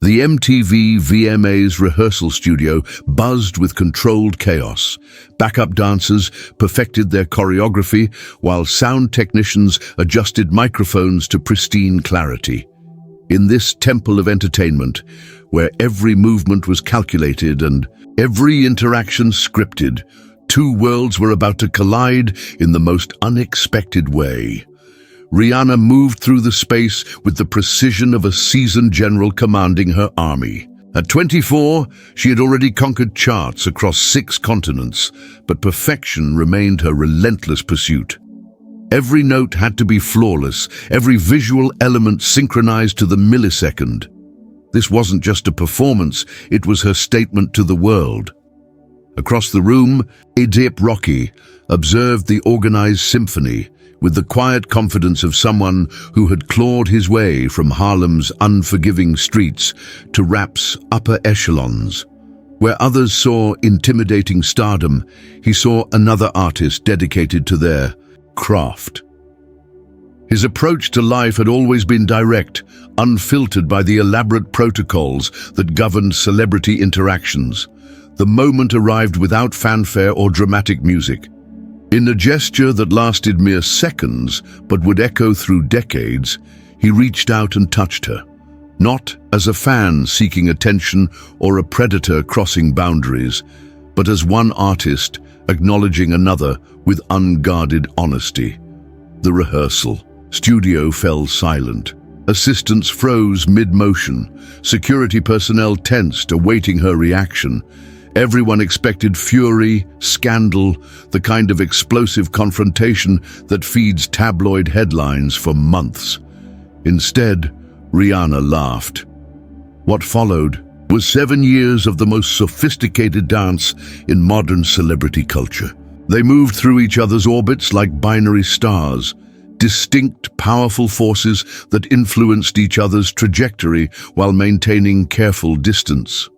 The MTV VMA's rehearsal studio buzzed with controlled chaos. Backup dancers perfected their choreography, while sound technicians adjusted microphones to pristine clarity. In this temple of entertainment, where every movement was calculated and every interaction scripted, two worlds were about to collide in the most unexpected way. Rihanna moved through the space with the precision of a seasoned general commanding her army. At 24, she had already conquered charts across 6 continents, but perfection remained her relentless pursuit. Every note had to be flawless, every visual element synchronized to the millisecond. This wasn't just a performance, it was her statement to the world. Across the room, A$AP Rocky observed the organized symphony with the quiet confidence of someone who had clawed his way from Harlem's unforgiving streets to rap's upper echelons. Where others saw intimidating stardom, he saw another artist dedicated to their craft. His approach to life had always been direct, unfiltered by the elaborate protocols that governed celebrity interactions. The moment arrived without fanfare or dramatic music. In a gesture that lasted mere seconds but would echo through decades, he reached out and touched her. Not as a fan seeking attention or a predator crossing boundaries, but as one artist acknowledging another with unguarded honesty. The rehearsal studio fell silent. Assistants froze mid-motion. Security personnel tensed, awaiting her reaction. Everyone expected fury, scandal, the kind of explosive confrontation that feeds tabloid headlines for months. Instead, Rihanna laughed. What followed was 7 years of the most sophisticated dance in modern celebrity culture. They moved through each other's orbits like binary stars, distinct, powerful forces that influenced each other's trajectory while maintaining careful distance.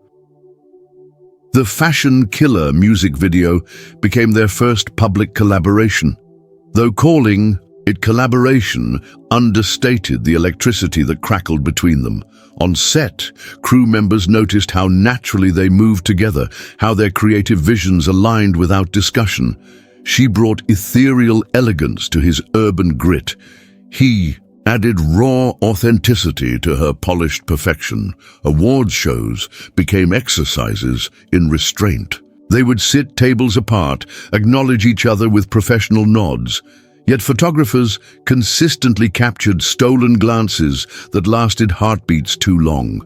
The Fashion Killer music video became their first public collaboration. Though calling it collaboration understated the electricity that crackled between them. On set, crew members noticed how naturally they moved together, how their creative visions aligned without discussion. She brought ethereal elegance to his urban grit. He added raw authenticity to her polished perfection. Awards shows became exercises in restraint. They would sit tables apart, acknowledge each other with professional nods. Yet photographers consistently captured stolen glances that lasted heartbeats too long.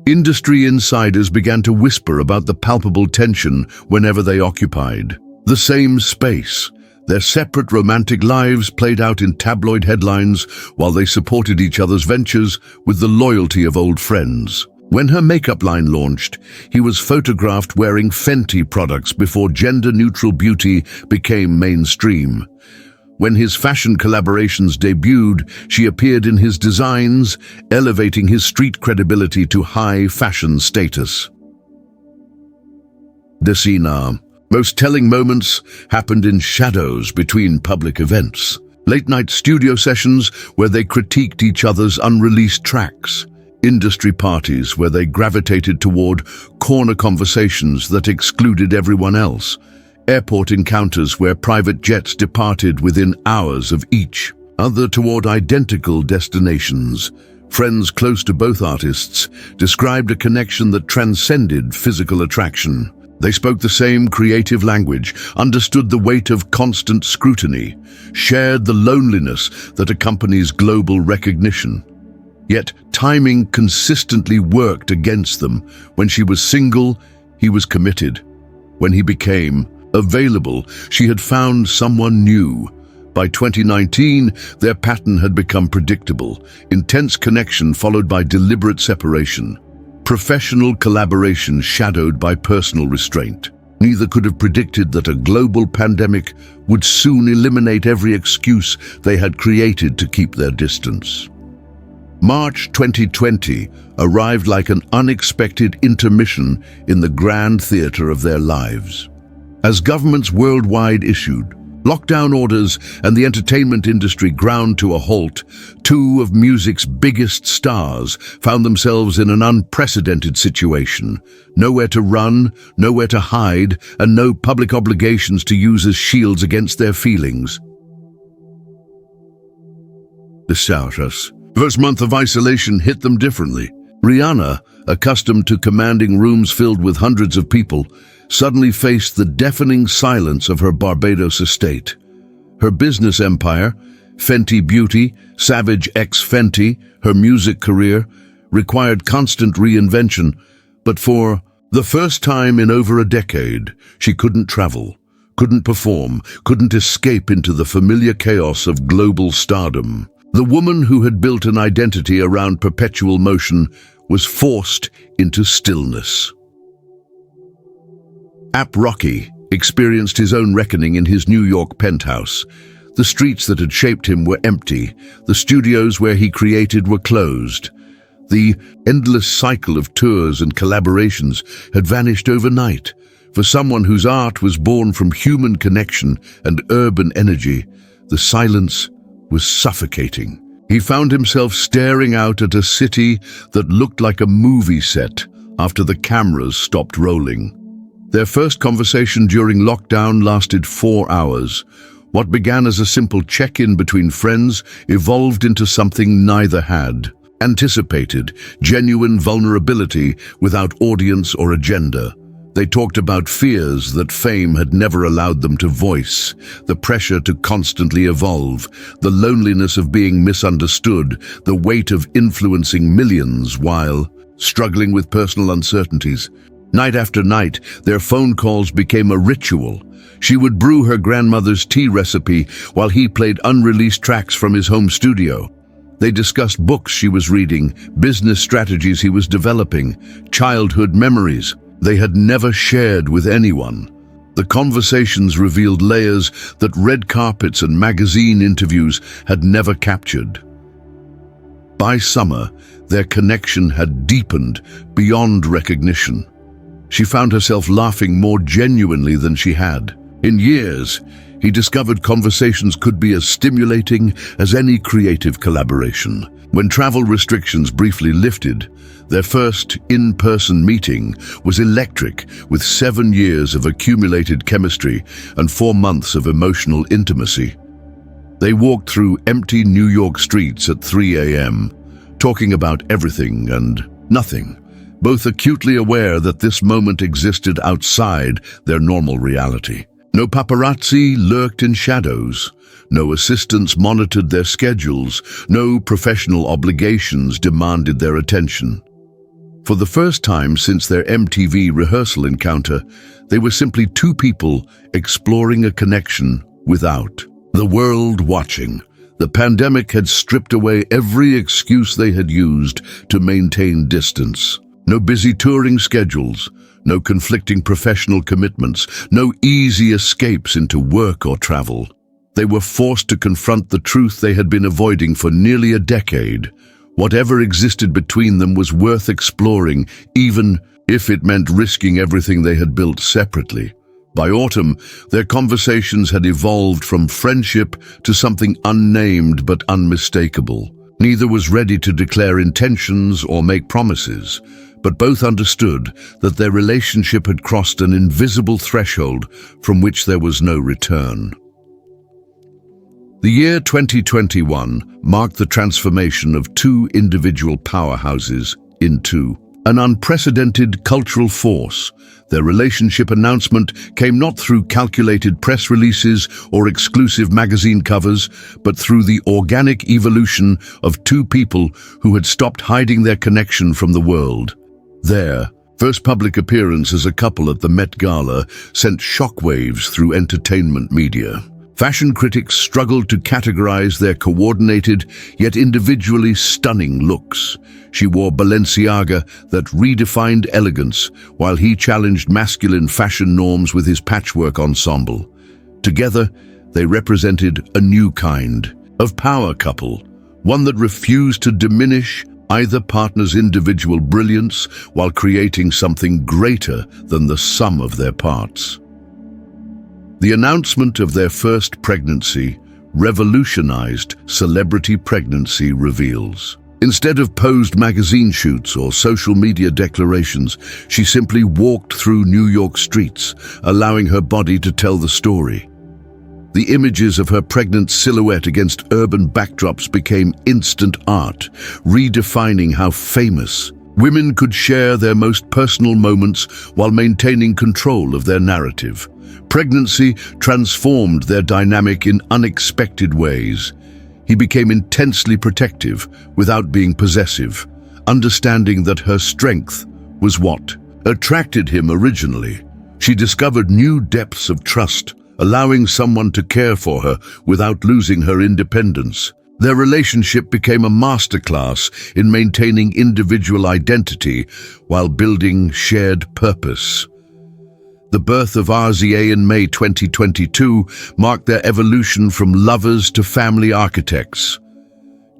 Industry insiders began to whisper about the palpable tension whenever they occupied the same space. Their separate romantic lives played out in tabloid headlines while they supported each other's ventures with the loyalty of old friends. When her makeup line launched, he was photographed wearing Fenty products before gender-neutral beauty became mainstream. When his fashion collaborations debuted, she appeared in his designs, elevating his street credibility to high fashion status. Decina. Most telling moments happened in shadows between public events. Late-night studio sessions where they critiqued each other's unreleased tracks. Industry parties where they gravitated toward corner conversations that excluded everyone else. Airport encounters where private jets departed within hours of each other toward identical destinations. Friends close to both artists described a connection that transcended physical attraction. They spoke the same creative language, understood the weight of constant scrutiny, shared the loneliness that accompanies global recognition. Yet timing consistently worked against them. When she was single, he was committed. When he became available, she had found someone new. By 2019, their pattern had become predictable. Intense connection followed by deliberate separation. Professional collaboration shadowed by personal restraint. Neither could have predicted that a global pandemic would soon eliminate every excuse they had created to keep their distance. March 2020 arrived like an unexpected intermission in the grand theater of their lives. As governments worldwide issued Lockdown orders and the entertainment industry ground to a halt. Two of music's biggest stars found themselves in an unprecedented situation. Nowhere to run, nowhere to hide, and no public obligations to use as shields against their feelings. The first month of isolation hit them differently. Rihanna, accustomed to commanding rooms filled with hundreds of people, suddenly faced the deafening silence of her Barbados estate. Her business empire, Fenty Beauty, Savage X Fenty, her music career, required constant reinvention, but for the first time in over a decade, she couldn't travel, couldn't perform, couldn't escape into the familiar chaos of global stardom. The woman who had built an identity around perpetual motion was forced into stillness. Rocky experienced his own reckoning in his New York penthouse. The streets that had shaped him were empty. The studios where he created were closed. The endless cycle of tours and collaborations had vanished overnight. For someone whose art was born from human connection and urban energy, the silence was suffocating. He found himself staring out at a city that looked like a movie set after the cameras stopped rolling. Their first conversation during lockdown lasted 4 hours. What began as a simple check-in between friends evolved into something neither had. Anticipated, genuine vulnerability without audience or agenda. They talked about fears that fame had never allowed them to voice, the pressure to constantly evolve, the loneliness of being misunderstood, the weight of influencing millions while struggling with personal uncertainties. Night after night, their phone calls became a ritual. She would brew her grandmother's tea recipe while he played unreleased tracks from his home studio. They discussed books she was reading, business strategies he was developing, childhood memories they had never shared with anyone. The conversations revealed layers that red carpets and magazine interviews had never captured. By summer, their connection had deepened beyond recognition. She found herself laughing more genuinely than she had. In years, he discovered conversations could be as stimulating as any creative collaboration. When travel restrictions briefly lifted, their first in-person meeting was electric, with 7 years of accumulated chemistry and 4 months of emotional intimacy. They walked through empty New York streets at 3 a.m., talking about everything and nothing, both acutely aware that this moment existed outside their normal reality. No paparazzi lurked in shadows. No assistants monitored their schedules. No professional obligations demanded their attention. For the first time since their MTV rehearsal encounter, they were simply two people exploring a connection without the world watching. The pandemic had stripped away every excuse they had used to maintain distance. No busy touring schedules, no conflicting professional commitments, no easy escapes into work or travel. They were forced to confront the truth they had been avoiding for nearly a decade. Whatever existed between them was worth exploring, even if it meant risking everything they had built separately. By autumn, their conversations had evolved from friendship to something unnamed but unmistakable. Neither was ready to declare intentions or make promises, but both understood that their relationship had crossed an invisible threshold from which there was no return. The year 2021 marked the transformation of two individual powerhouses into an unprecedented cultural force. Their relationship announcement came not through calculated press releases or exclusive magazine covers, but through the organic evolution of two people who had stopped hiding their connection from the world. Their first public appearance as a couple at the Met Gala sent shockwaves through entertainment media. Fashion critics struggled to categorize their coordinated, yet individually stunning looks. She wore Balenciaga that redefined elegance, while he challenged masculine fashion norms with his patchwork ensemble. Together, they represented a new kind of power couple, one that refused to diminish either partner's individual brilliance while creating something greater than the sum of their parts. The announcement of their first pregnancy revolutionized celebrity pregnancy reveals. Instead of posed magazine shoots or social media declarations, she simply walked through New York streets, allowing her body to tell the story. The images of her pregnant silhouette against urban backdrops became instant art, redefining how famous women could share their most personal moments while maintaining control of their narrative. Pregnancy transformed their dynamic in unexpected ways. He became intensely protective without being possessive, understanding that her strength was what attracted him originally. She discovered new depths of trust, allowing someone to care for her without losing her independence. Their relationship became a masterclass in maintaining individual identity while building shared purpose. The birth of RZA in May 2022 marked their evolution from lovers to family architects,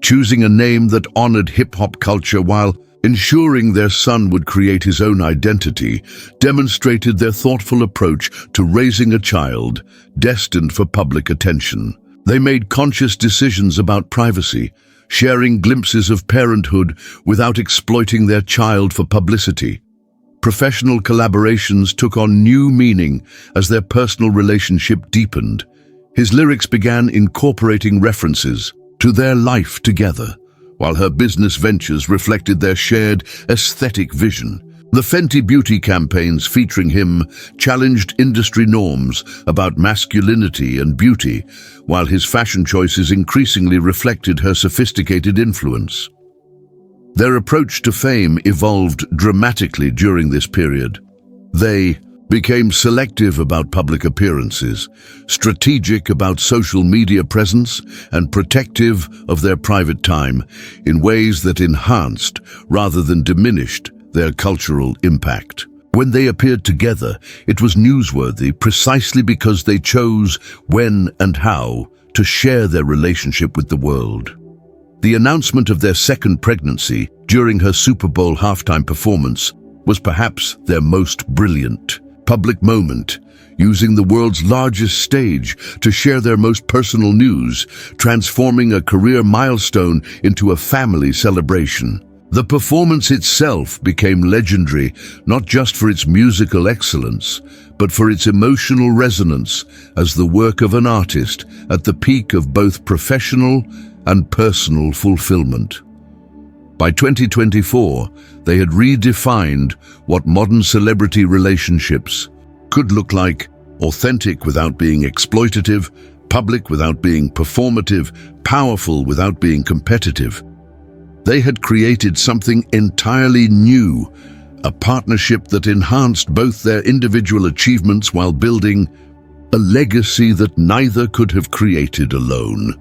choosing a name that honored hip-hop culture while ensuring their son would create his own identity, demonstrated their thoughtful approach to raising a child destined for public attention. They made conscious decisions about privacy, sharing glimpses of parenthood without exploiting their child for publicity. Professional collaborations took on new meaning as their personal relationship deepened. His lyrics began incorporating references to their life together, while her business ventures reflected their shared aesthetic vision. The Fenty Beauty campaigns featuring him challenged industry norms about masculinity and beauty, while his fashion choices increasingly reflected her sophisticated influence. Their approach to fame evolved dramatically during this period. They became selective about public appearances, strategic about social media presence, and protective of their private time in ways that enhanced rather than diminished their cultural impact. When they appeared together, it was newsworthy precisely because they chose when and how to share their relationship with the world. The announcement of their second pregnancy during her Super Bowl halftime performance was perhaps their most brilliant public moment, using the world's largest stage to share their most personal news, transforming a career milestone into a family celebration. The performance itself became legendary, not just for its musical excellence, but for its emotional resonance as the work of an artist at the peak of both professional and personal fulfillment. By 2024, they had redefined what modern celebrity relationships could look like: authentic without being exploitative, public without being performative, powerful without being competitive. They had created something entirely new, a partnership that enhanced both their individual achievements while building a legacy that neither could have created alone.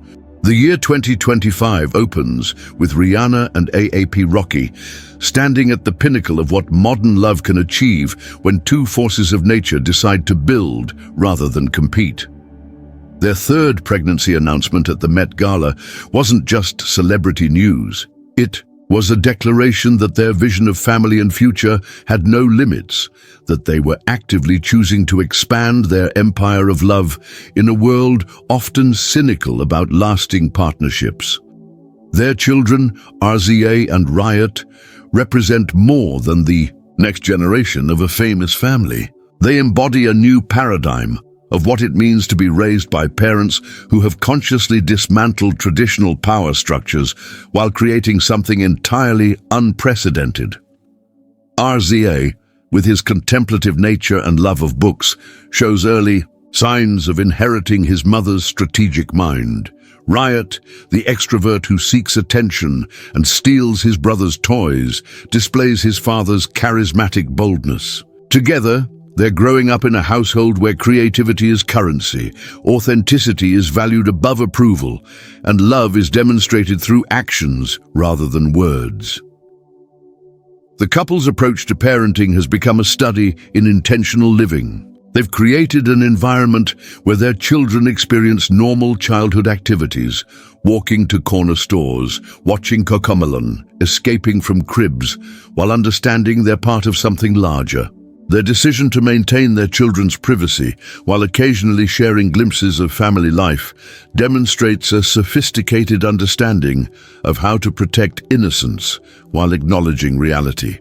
The year 2025 opens with Rihanna and ASAP Rocky standing at the pinnacle of what modern love can achieve when two forces of nature decide to build rather than compete. Their third pregnancy announcement at the Met Gala wasn't just celebrity news. It was a declaration that their vision of family and future had no limits, that they were actively choosing to expand their empire of love in a world often cynical about lasting partnerships. Their children, RZA and Riot, represent more than the next generation of a famous family. They embody a new paradigm of what it means to be raised by parents who have consciously dismantled traditional power structures while creating something entirely unprecedented. RZA, with his contemplative nature and love of books, shows early signs of inheriting his mother's strategic mind. Riot, the extrovert who seeks attention and steals his brother's toys, displays his father's charismatic boldness. Together, they're growing up in a household where creativity is currency, authenticity is valued above approval, and love is demonstrated through actions rather than words. The couple's approach to parenting has become a study in intentional living. They've created an environment where their children experience normal childhood activities, walking to corner stores, watching Cocomelon, escaping from cribs, while understanding they're part of something larger. Their decision to maintain their children's privacy while occasionally sharing glimpses of family life demonstrates a sophisticated understanding of how to protect innocence while acknowledging reality.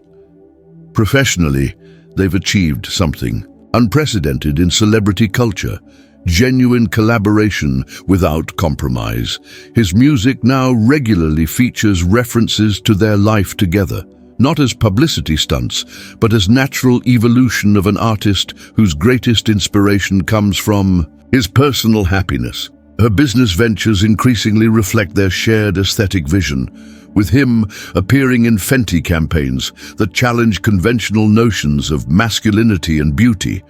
Professionally, they've achieved something unprecedented in celebrity culture: genuine collaboration without compromise. His music now regularly features references to their life together, not as publicity stunts, but as natural evolution of an artist whose greatest inspiration comes from his personal happiness. Her business ventures increasingly reflect their shared aesthetic vision, with him appearing in Fenty campaigns that challenge conventional notions of masculinity and beauty.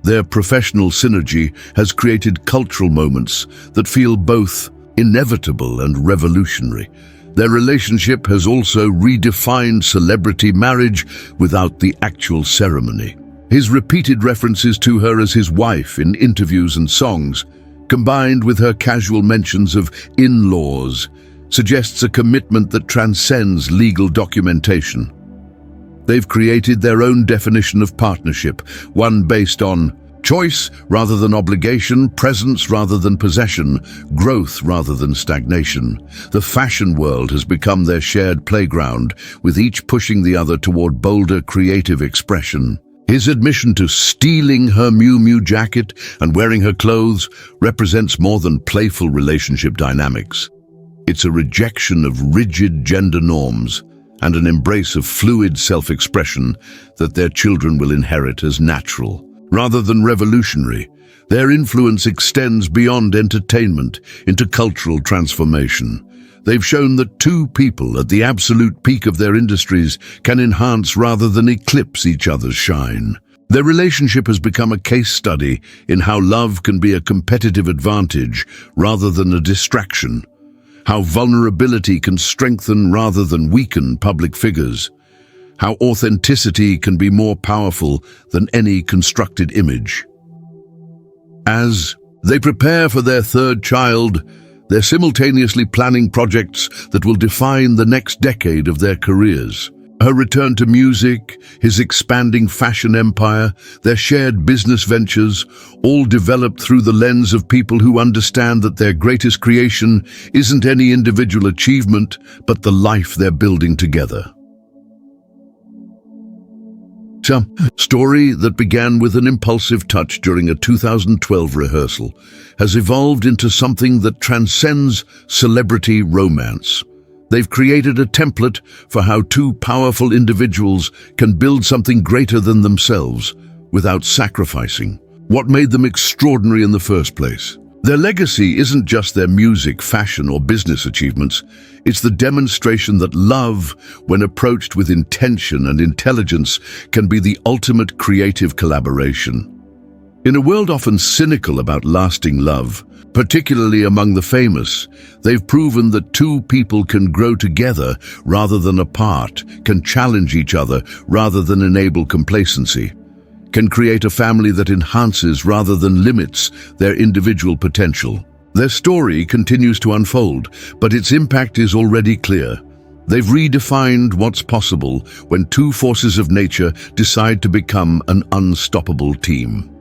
Their professional synergy has created cultural moments that feel both inevitable and revolutionary. Their relationship has also redefined celebrity marriage without the actual ceremony. His repeated references to her as his wife in interviews and songs, combined with her casual mentions of in-laws, suggests a commitment that transcends legal documentation. They've created their own definition of partnership, one based on choice rather than obligation, presence rather than possession, growth rather than stagnation. The fashion world has become their shared playground, with each pushing the other toward bolder creative expression. His admission to stealing her Miu Miu jacket and wearing her clothes represents more than playful relationship dynamics. It's a rejection of rigid gender norms and an embrace of fluid self-expression that their children will inherit as natural. Rather than revolutionary, their influence extends beyond entertainment into cultural transformation. They've shown that two people at the absolute peak of their industries can enhance rather than eclipse each other's shine. Their relationship has become a case study in how love can be a competitive advantage rather than a distraction, how vulnerability can strengthen rather than weaken public figures, how authenticity can be more powerful than any constructed image. As they prepare for their third child, they're simultaneously planning projects that will define the next decade of their careers. Her return to music, his expanding fashion empire, their shared business ventures, all developed through the lens of people who understand that their greatest creation isn't any individual achievement, but the life they're building together. A story that began with an impulsive touch during a 2012 rehearsal has evolved into something that transcends celebrity romance. They've created a template for how two powerful individuals can build something greater than themselves without sacrificing what made them extraordinary in the first place. Their legacy isn't just their music, fashion, or business achievements. It's the demonstration that love, when approached with intention and intelligence, can be the ultimate creative collaboration. In a world often cynical about lasting love, particularly among the famous, they've proven that two people can grow together rather than apart, can challenge each other rather than enable complacency, can create a family that enhances rather than limits their individual potential. Their story continues to unfold, but its impact is already clear. They've redefined what's possible when two forces of nature decide to become an unstoppable team.